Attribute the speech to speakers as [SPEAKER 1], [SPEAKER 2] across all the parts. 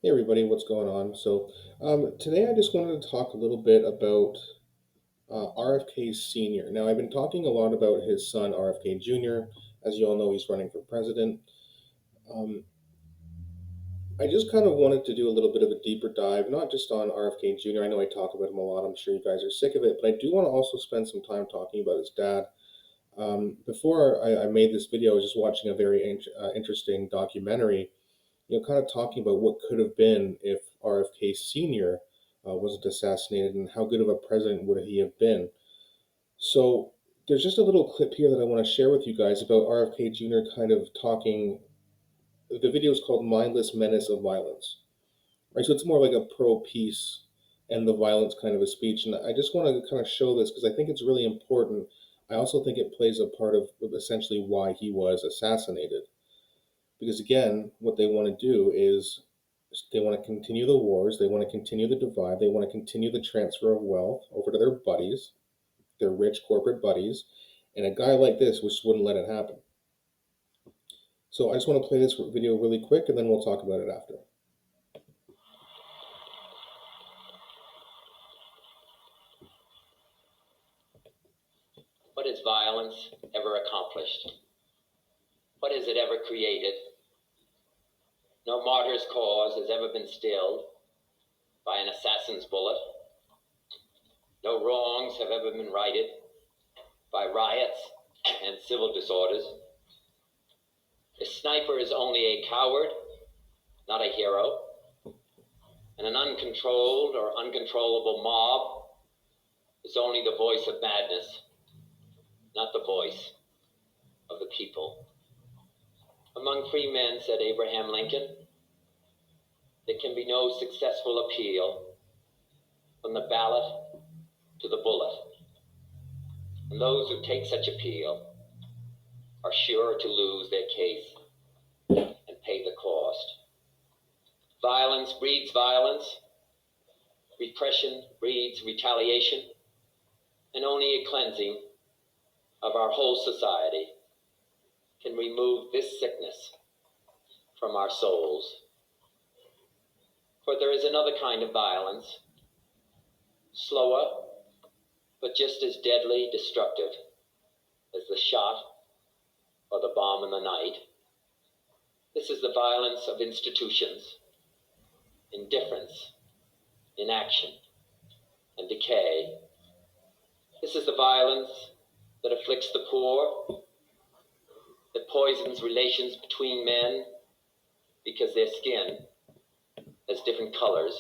[SPEAKER 1] Hey everybody, what's going on? Today I just wanted to talk a little bit about RFK Sr. Now, I've been talking a lot about his son, RFK Jr. As you all know, he's running for president. Um, I just kind of wanted to do a little bit of a deeper dive, not just on RFK Jr. I know I talk about him a lot. I'm sure you guys are sick of it, but I do want to also spend some time talking about his dad. Before I made this video, I was just watching a very interesting documentary, kind of talking about what could have been if RFK Sr. Wasn't assassinated and how good of a president would he have been. So there's just a little clip here that I want to share with you guys about RFK Jr. kind of talking. The video is called Mindless, Menace of Violence. Right, so it's more like a pro peace and the violence kind of a speech. And I just want to kind of show this because I think it's really important. I also think it plays a part of essentially why he was assassinated. Because again, what they want to do is they want to continue the wars, they want to continue the divide, they want to continue the transfer of wealth over to their buddies, their rich corporate buddies, and a guy like this just wouldn't let it happen. So I just want to play this video really quick and then we'll talk about it after.
[SPEAKER 2] What has violence ever accomplished? What has it ever created? No martyr's cause has ever been stilled by an assassin's bullet. No wrongs have ever been righted by riots and civil disorders. A sniper is only a coward, not a hero. And an uncontrolled or uncontrollable mob is only the voice of madness, not the voice of the people. Among free men, said Abraham Lincoln, there can be no successful appeal from the ballot to the bullet. And those who take such appeal are sure to lose their case and pay the cost. Violence breeds violence. Repression breeds retaliation. And only a cleansing of our whole society can remove this sickness from our souls. For there is another kind of violence, slower, but just as deadly destructive as the shot or the bomb in the night. This is the violence of institutions, indifference, inaction, and decay. This is the violence that afflicts the poor, that poisons relations between men because their skin has different colors.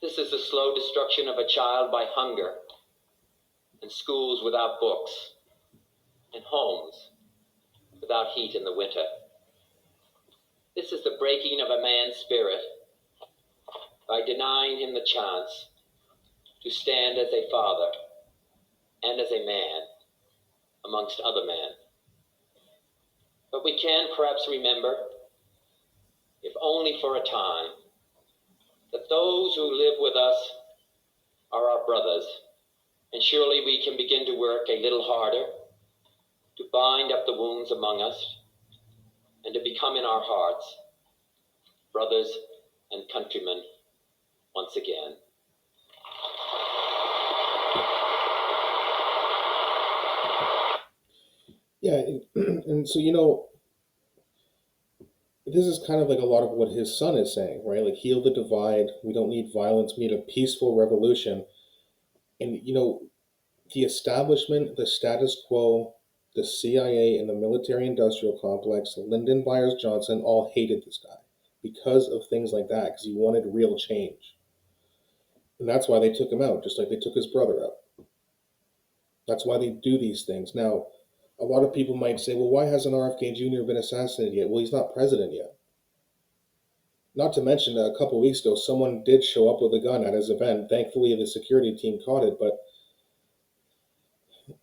[SPEAKER 2] This is the slow destruction of a child by hunger, and schools without books, and homes without heat in the winter. This is the breaking of a man's spirit by denying him the chance to stand as a father and as a man amongst other men. But we can perhaps remember, if only for a time, that those who live with us are our brothers, and surely we can begin to work a little harder to bind up the wounds among us and to become in our hearts brothers and countrymen once again.
[SPEAKER 1] Yeah, and so this is kind of like a lot of what his son is saying, right? Like heal the divide. We don't need violence. We need a peaceful revolution. And the establishment, the status quo, the CIA, and the military-industrial complex, Lyndon Byers Johnson, all hated this guy because of things like that, because he wanted real change. And that's why they took him out, just like they took his brother out. That's why they do these things. Now, a lot of people might say, well, why hasn't RFK Jr. been assassinated yet? Well, he's not president yet. Not to mention, a couple of weeks ago, someone did show up with a gun at his event. Thankfully, the security team caught it, but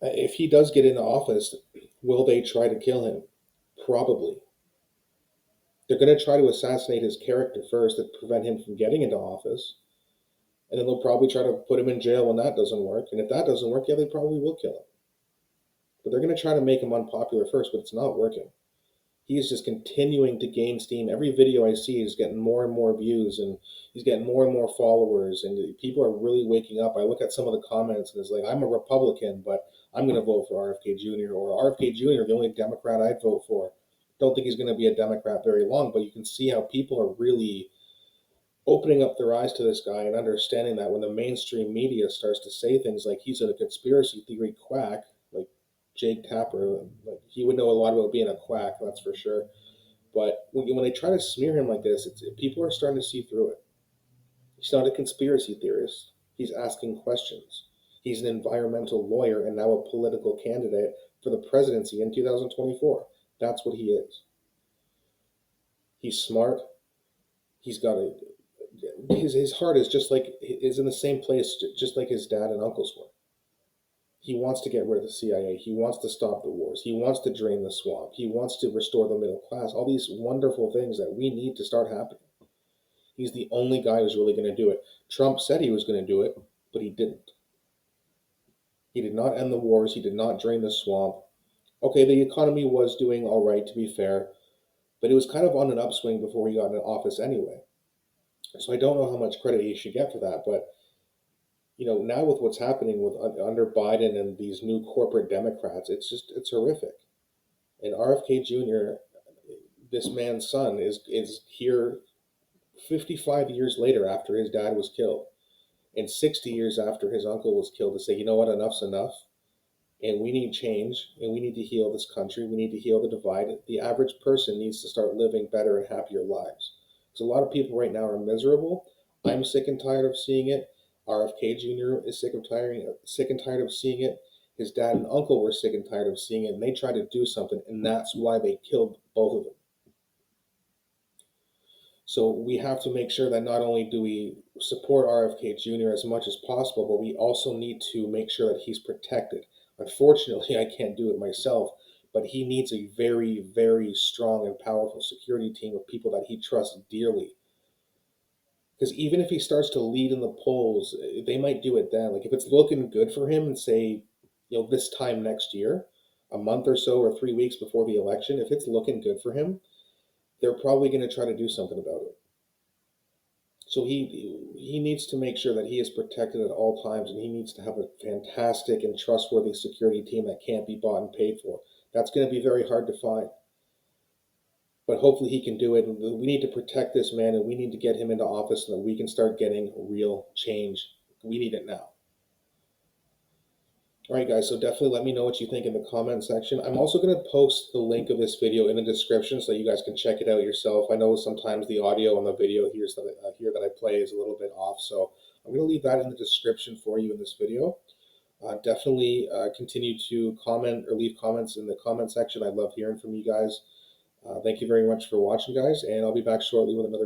[SPEAKER 1] if he does get into office, will they try to kill him? Probably. They're going to try to assassinate his character first to prevent him from getting into office. And then they'll probably try to put him in jail when that doesn't work. And if that doesn't work, yeah, they probably will kill him. But they're going to try to make him unpopular first, but it's not working. He is just continuing to gain steam. Every video I see is getting more and more views, and he's getting more and more followers, and people are really waking up. I look at some of the comments, and it's like, I'm a Republican, but I'm going to vote for RFK Jr., or RFK Jr., the only Democrat I'd vote for. Don't think he's going to be a Democrat very long, but you can see how people are really opening up their eyes to this guy and understanding that when the mainstream media starts to say things like he's a conspiracy theory quack, like Jake Tapper, like he would know a lot about being a quack, that's for sure. But when they try to smear him like this, people are starting to see through it. He's not a conspiracy theorist. He's asking questions. He's an environmental lawyer and now a political candidate for the presidency in 2024. That's what he is. He's smart. He's got a his heart is in the same place, just like his dad and uncles were. He wants to get rid of the CIA. He wants to stop the wars. He wants to drain the swamp. He wants to restore the middle class. All these wonderful things that we need to start happening. He's the only guy who's really going to do it. Trump said he was going to do it, but he didn't. He did not end the wars. He did not drain the swamp. Okay, the economy was doing all right, to be fair, but it was kind of on an upswing before he got in office anyway. So I don't know how much credit he should get for that, but now with what's happening with under Biden and these new corporate Democrats, it's horrific. And RFK Jr., this man's son, is here 55 years later after his dad was killed, and 60 years after his uncle was killed, to say, you know what, enough's enough, and we need change, and we need to heal this country. We need to heal the divide. The average person needs to start living better and happier lives. Because a lot of people right now are miserable. I'm sick and tired of seeing it. RFK Jr. is sick and tired of seeing it. His dad and uncle were sick and tired of seeing it, and they tried to do something, and that's why they killed both of them. So we have to make sure that not only do we support RFK Jr. as much as possible, but we also need to make sure that he's protected. Unfortunately, I can't do it myself, but he needs a very, very strong and powerful security team of people that he trusts dearly. Because even if he starts to lead in the polls, they might do it then. Like if it's looking good for him, and say, this time next year, a month or so or 3 weeks before the election, if it's looking good for him, they're probably going to try to do something about it. So he needs to make sure that he is protected at all times, and he needs to have a fantastic and trustworthy security team that can't be bought and paid for. That's going to be very hard to find, but hopefully he can do it. And we need to protect this man, and we need to get him into office so that we can start getting real change. We need it now. All right, guys, so definitely let me know what you think in the comment section. I'm also going to post the link of this video in the description so you guys can check it out yourself. I know sometimes the audio on the video here that I play is a little bit off, so I'm going to leave that in the description for you in this video. Definitely continue to comment or leave comments in the comment section. I love hearing from you guys. Thank you very much for watching, guys, and I'll be back shortly with another